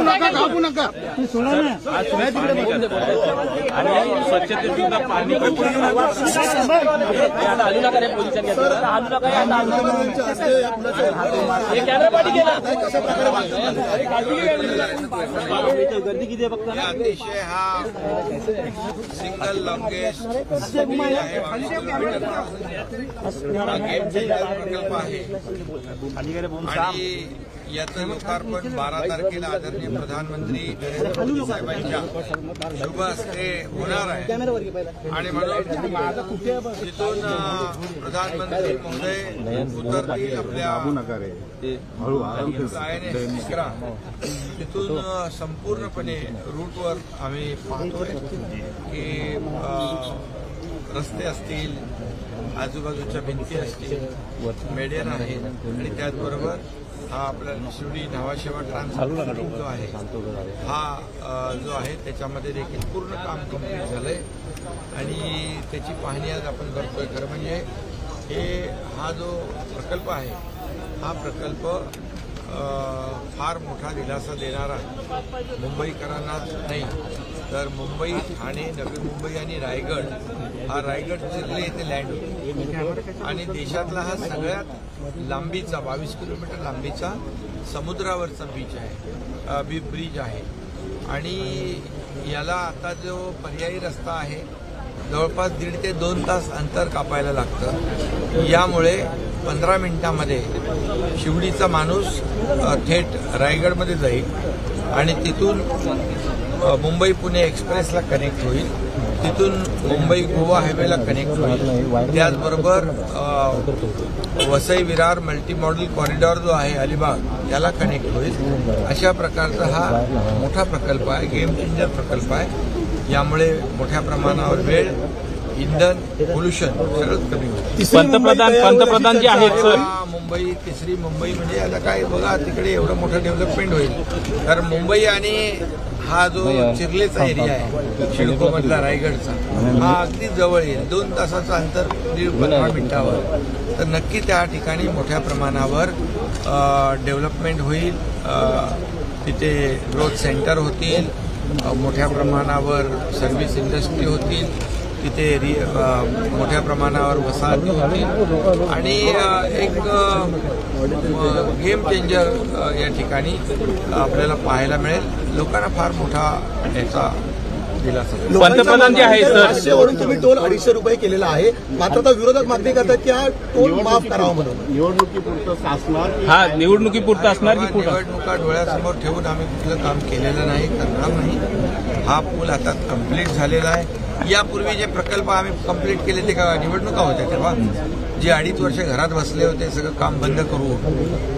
नका आणि स्वच्छतेसुद्धा पाणी गर्दी किती बघता अतिशय हा सिंगल लॉन्गेस्ट प्रकल्प आहे आणि याचं लोकार्पण 12 तारखेला आदरणीय प्रधानमंत्री नरेंद्र मोदी साहेबांच्या शुभ हस्ते होणार आहे आणि म्हणून तिथून प्रधानमंत्री महोदय उतरतील आपल्या तिथून संपूर्णपणे रूटवर आम्ही पाहतोय की रस्ते असतील, आजूबाजूच्या भिंती असतील, मेडियन आहेत आणि त्याचबरोबर हा आपला शिवडी न्हावाशेवा ट्रान्सपोर्ट जो आहे हा जो आहे त्याच्यामध्ये देखील पूर्ण काम कंप्लीट झालंय आणि त्याची पाहणी आज आपण करतोय. खरं म्हणजे हा जो प्रकल्प आहे हा प्रकल्प फार मोठा दिलासा देणारा मुंबईकरांनाच नाही तर मुंबई, ठाणे, नवी मुंबई आणि रायगड हा रायगड जिल्हे इथे लँड होते आणि देशातला हा सगळ्यात लांबीचा 22 किलोमीटर लांबीचा समुद्रावरचा ब्रिज आहे आणि याला आता जो पर्यायी रस्ता आहे जवळपास 1.5 ते 2 तास अंतर कापायला लागतं. यामुळे 15 मिनिटांमध्ये शिवडीचा माणूस थेट रायगडमध्ये जाईल आणि तिथून मुंबई पुणे एक्सप्रेसला कनेक्ट होईल, तिथून मुंबई गोवा हायवेला कनेक्ट होईल, त्याचबरोबर Vasai Virar multi model corridor जो आहे अलिबाग त्याला कनेक्ट होईल. अशा प्रकारचा हा मोठा प्रकल्प आहे, गेम चेंजर प्रकल्प आहे. यामुळे मोठ्या प्रमाणावर वेळ, इंधन, पोल्युशन सगळंच कमी होईल. पंतप्रधान जे आहेत सर, मुंबई तिसरी मुंबई म्हणजे आता काय बघा तिकडे एवढं मोठं डेव्हलपमेंट होईल तर मुंबई आणि हा जो चिर्लेचा एरिया आहे शिडकोमधला रायगडचा हा अगदी जवळ येईल. 2 तासाचं अंतर 15 मिनिटावर तर नक्की त्या ठिकाणी मोठ्या प्रमाणावर डेव्हलपमेंट होईल. तिथे ग्रोथ सेंटर होतील, मोठ्या प्रमाणावर सर्व्हिस इंडस्ट्री होतील, तिथे मोठ्या प्रमाणावर वसाहती होतील आणि एक गेम चेंजर या ठिकाणी आपल्याला पाहायला मिळेल. लोकांना फार मोठा याचा दिलासा. पंतप्रधान जे आहे सर, तुम्ही टोल 250 रुपये केलेला आहे, मात्र आता विरोधक मागणी करतात की हा टोल माफ करावा म्हणून. निवडणुकीपुरतं असणार की निवडणुका डोळ्यासमोर ठेवून आम्ही कुठलं काम केलेलं नाही, करणार नाही. हा पूल आता कंप्लीट झालेला आहे. यापूर्वी जे प्रकल्प आम्ही कंप्लीट केले ते का निवडणुका होत्या तेव्हा? जे 2.5 वर्ष घरात बसले होते सगळं काम बंद करू,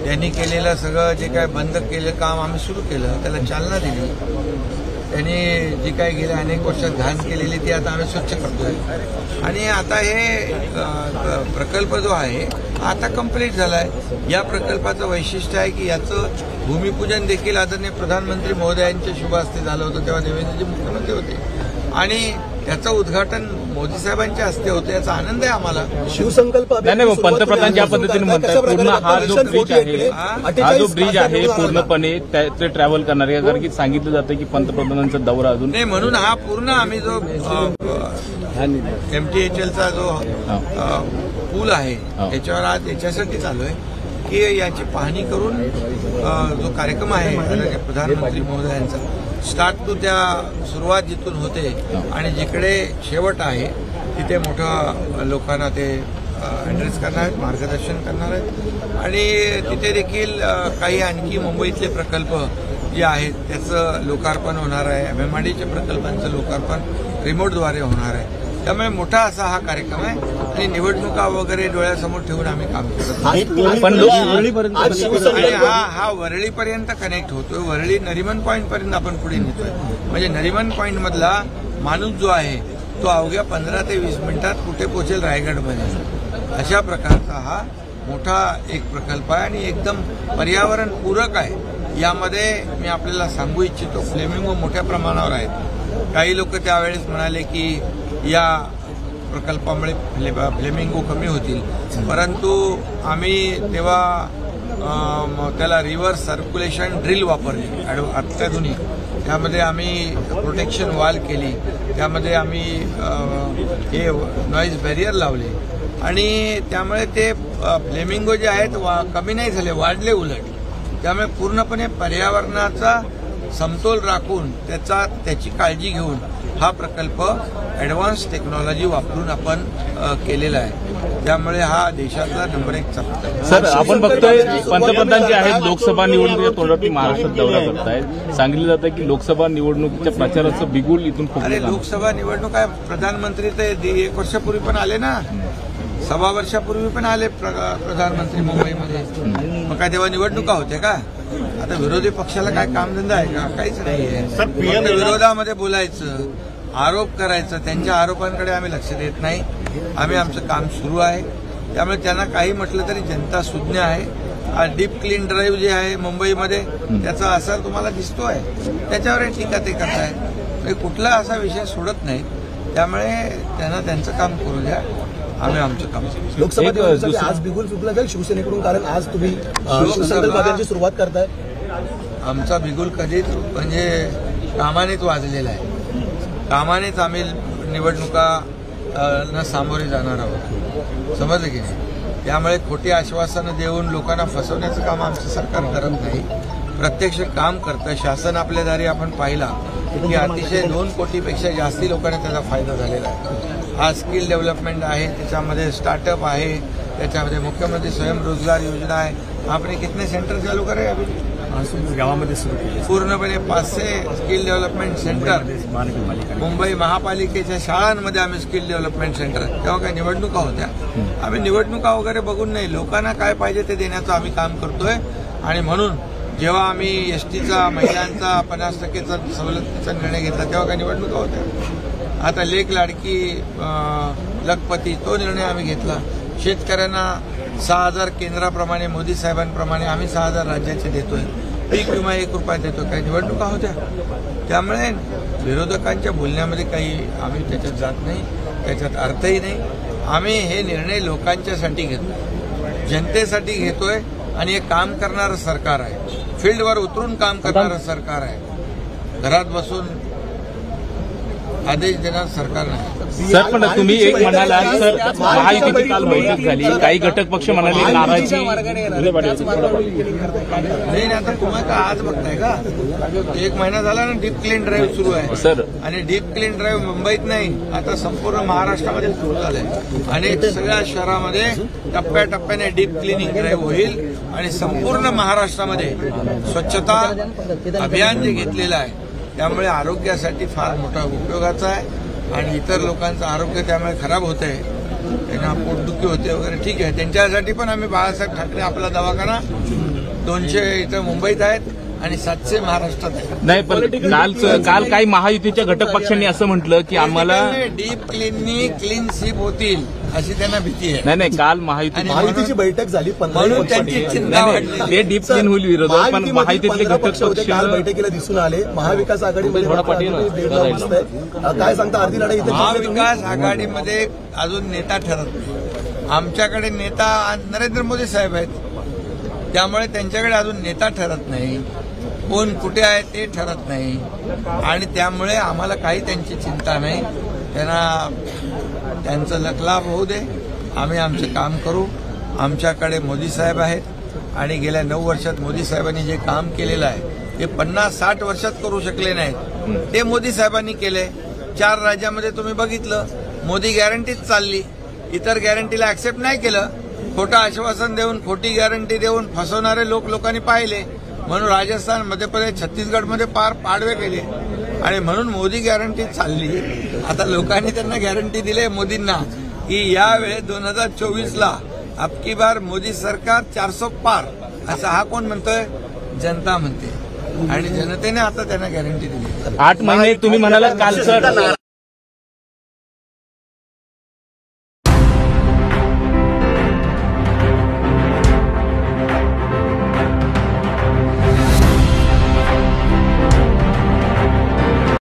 त्यांनी केलेलं सगळं जे काय बंद केलं काम आम्ही सुरू केलं, त्याला चालना दिली. त्यांनी जी काय गेल्या अनेक वर्षात घाण केलेली ती आता आम्ही स्वच्छ करतोय आणि आता हे प्रकल्प जो आहे आता कंप्लीट झालाय. या प्रकल्पाचं वैशिष्ट्य आहे की याचं भूमिपूजन देखील आदरणीय प्रधानमंत्री महोदयांच्या शुभ हस्ते झालं होतं, तेव्हा देवेंद्रजी मुख्यमंत्री होते आणि त्याचं उद्घाटन मोदी साहेबांच्या हस्ते होतं. याचा आनंद आहे आम्हाला. शिवसंकल्प पंतप्रधान ज्या पद्धतीने म्हणतात पूर्ण हा जो ब्रिज आहे पूर्णपणे ते ट्रॅव्हल करणार आहे, कारण की सांगितलं जातं की पंतप्रधानांचा दौरा अजून नाही म्हणून हा पूर्ण आम्ही जो MTHLचा जो पूल आहे त्याच्यावर आज याच्यासाठी चालू आहे की याची पाहणी करून जो कार्यक्रम आहे प्रधानमंत्री महोदयांचा स्टार्ट टू त्या सुरुवात जिथून होते आणि जिकडे शेवट आहे तिथे मोठ्या लोकांना ते ॲड्रेस करणार आहेत, मार्गदर्शन करणार आहेत आणि तिथे देखील काही आणखी मुंबईतले प्रकल्प जे आहेत त्याचं लोकार्पण होणार आहे. MMRDच्या प्रकल्पांचं लोकार्पण रिमोटद्वारे होणार आहे. त्यामुळे मोठा असा हा कार्यक्रम आहे आणि निवडणुका वगैरे डोळ्यासमोर ठेवून आम्ही काम करतो. आणि हा वरळीपर्यंत कनेक्ट होतोय. वरळी नरिमन पॉईंट पर्यंत आपण पुढे नेतोय. म्हणजे नरिमन पॉईंट मधला माणूस जो आहे तो अवघ्या 15 ते 20 मिनिटात कुठे पोहोचेल रायगडमध्ये. अशा प्रकारचा हा मोठा एक प्रकल्प आहे आणि एकदम पर्यावरण पूरक आहे. यामध्ये मी आपल्याला सांगू इच्छितो फ्लेमिंगो मोठ्या प्रमाणावर आहेत. काही लोक त्यावेळेस म्हणाले की या प्रकल्पामुळे फ्लेमिंगो कमी होतील, परंतु आम्ही तेव्हा त्याला रिव्हर्स सर्क्युलेशन ड्रिल वापरली अत्याधुनिक. त्यामध्ये आम्ही प्रोटेक्शन वॉल केली, त्यामध्ये आम्ही हे नॉईज बॅरियर लावले आणि त्यामुळे ते फ्लेमिंगो जे आहेत कमी नाही झाले, वाढले उलट. त्यामुळे पूर्णपणे पर्यावरणाचा समतोल राखून त्याची काळजी घेऊन हा प्रकल्प ॲडव्हान्स टेक्नॉलॉजी वापरून आपण केलेला आहे. त्यामुळे हा देशातला नंबर 1 चालतो. सर, आपण बघतोय पंतप्रधान जे आहेत लोकसभा निवडणुकीच्या तोंडावर महाराष्ट्रात दौरा करतायत. सांगितलं जातं की लोकसभा निवडणुकीच्या प्रचाराचं बिगुल इथून अरे लोकसभा निवडणूक आहे, प्रधानमंत्री तर 1 वर्षापूर्वी पण आले ना, 1.25 वर्षापूर्वी पण आले प्रधानमंत्री मुंबईमध्ये. मग काय तेव्हा निवडणुका होत्या का? आता विरोधी पक्षाला काय कामधंदा आहे का? काहीच नाहीये. फक्त विरोधामध्ये बोलायचं, आरोप करायचं. त्यांच्या आरोपांकडे आम्ही लक्ष देत नाही. आम्ही आमचं काम सुरू आहे. त्यामुळे त्यांना काही म्हटलं तरी जनता सुज्ञ आहे. डीप क्लीन ड्राईव्ह जे आहे मुंबईमध्ये त्याचा असर तुम्हाला दिसतोय. त्याच्यावर टीका ते करतायत. कुठला असा विषय सोडत नाही. त्यामुळे त्यांना त्यांचं काम करू द्या, आम्ही आमचं काम करू. लोकसभा निवडणुकीसाठी आज बिगुल फुटला जाईल शिवसेनेकडून, कारण आज तुम्ही शिवसंकल्पाची सुरुवात करताय. आमचा बिगुल कधीच म्हणजे कामानेच वाजलेला आहे. कामानेच आम्ही निवडणुका सामोरे जाणार आहोत. समजलं की नाही? त्यामुळे खोटी आश्वासनं देऊन लोकांना फसवण्याचं काम आमचं सरकार करत नाही, प्रत्यक्ष काम करतं. शासन आपल्या दारी आपण पाहिला की अतिशय 2 कोटीपेक्षा जास्ती लोकांना त्याचा फायदा झालेला आहे. हा स्किल डेव्हलपमेंट आहे, त्याच्यामध्ये स्टार्टअप आहे, त्याच्यामध्ये मुख्यमंत्री स्वयंरोजगार योजना आहे. आपने कितने सेंटर चालू करे अभी गावामध्ये सुरू केले पूर्णपणे 500 स्किल डेव्हलपमेंट सेंटर. मुंबई महापालिकेच्या शाळांमध्ये आम्ही स्किल डेव्हलपमेंट सेंटर. तेव्हा काही निवडणुका होत्या. आम्ही निवडणुका वगैरे बघून नाही, लोकांना काय पाहिजे ते देण्याचं आम्ही काम करतोय. आणि म्हणून जेव्हा आम्ही एसटीचा महिलांचा 50% सवलतीचा निर्णय घेतला तेव्हा काही निवडणुका होत्या. आता लेक लाडकी लखपती तो निर्णय आम्ही घेतला. शेतकऱ्यांना 6,000 केंद्राप्रमाणे मोदी साहेबांप्रमाणे आम्ही 6,000 राज्याचे देतोय. पीक विमा 1 रुपया देतोय. काही निवडणुका होत्या. त्यामुळे विरोधकांच्या बोलण्यामध्ये काही आम्ही त्याच्यात जात नाही, त्याच्यात अर्थही नाही. आम्ही हे निर्णय लोकांच्यासाठी घेतो, जनतेसाठी घेतोय. आणि हे काम करणारं सरकार आहे, फील्डवर उतरून काम करणारं सरकार आहे. घरात बसून आदेश देणार सरकार नाही. सर, पण तुम्ही एक म्हणाला सर, महायुतीची काल बैठक झाली, काही घटक पक्ष म्हणाले नाराजी. नाही, आता तुम्हाला का आज बघताय का? 1 महिना झाला ना डीप क्लीन ड्राईव्ह सुरू आहे सर. आणि डीप क्लीन ड्राईव्ह मुंबईत नाही, आता संपूर्ण महाराष्ट्रामध्ये सुरू झालंय. आणि सगळ्या शहरामध्ये टप्प्याटप्प्याने डीप क्लिनिंग ड्राईव्ह होईल आणि संपूर्ण महाराष्ट्रामध्ये स्वच्छता अभियान जे घेतलेलं आहे त्यामुळे आरोग्यासाठी फार मोठा उपयोगाचा आहे. आणि इतर लोकांचं आरोग्य त्यामुळे खराब होत आहे, त्यांना पोटदुखी होते वगैरे, ठीक आहे. त्यांच्यासाठी पण आम्ही बाळासाहेब ठाकरे आपला दवाखाना 200 इथं मुंबईत आहेत आणि 700 महाराष्ट्रात आहेत. नाही, पण काल काही महायुतीच्या घटक पक्षांनी असं म्हटलं की आम्हाला डीप क्लीन स्वीप होतील अशी त्यांना भीती आहे. नाही, काल महायुतीची बैठक झाली, म्हणून त्यांची चिंता वाढली. ते डीप क्लीन होईल विरोधात, पण महायुतीतले घटक पक्ष बैठकीला दिसून आले. महाविकास आघाडीमध्ये काय सांगता? अर्धी लढाई महाविकास आघाडीमध्ये अजून नेता ठरत नाही. आमच्याकडे नेता नरेंद्र मोदी साहेब आहेत, त्यामुळे त्यांच्याकडे अजून नेता ठरत नाही. कोण कुठे आहे ते ठरत नाही. आणि त्यामुळे आम्हाला काही त्यांची चिंता नाही. त्यांना त्यांचं लखलाभ होऊ दे, आम्ही आमचं काम करू. आमच्याकडे मोदी साहेब आहेत आणि गेल्या 9 वर्षात मोदी साहेबांनी जे काम केलेलं आहे ते 50-60 वर्षात करू शकले नाहीत, ते मोदी साहेबांनी केले. 4 राज्यामध्ये तुम्ही बघितलं, मोदी गॅरंटीच चालली, इतर गॅरंटीला ऍक्सेप्ट नाही केलं. खोटं आश्वासन देऊन, खोटी गॅरंटी देऊन फसवणारे लोकांनी पाहिले. म्हणून राजस्थान, मध्य प्रदेश, छत्तीसगडमध्ये पार पाडवे केले. आणि म्हणून मोदी गॅरंटी चालली. आता लोकांनी त्यांना गॅरंटी दिली मोदींना की यावेळेस 2024ला अबकी बार मोदी सरकार 400 पार. असं हा कोण म्हणतोय? जनता म्हणते. आणि जनतेने आता त्यांना गॅरंटी दिली. 8 महिने तुम्ही म्हणाला काल सर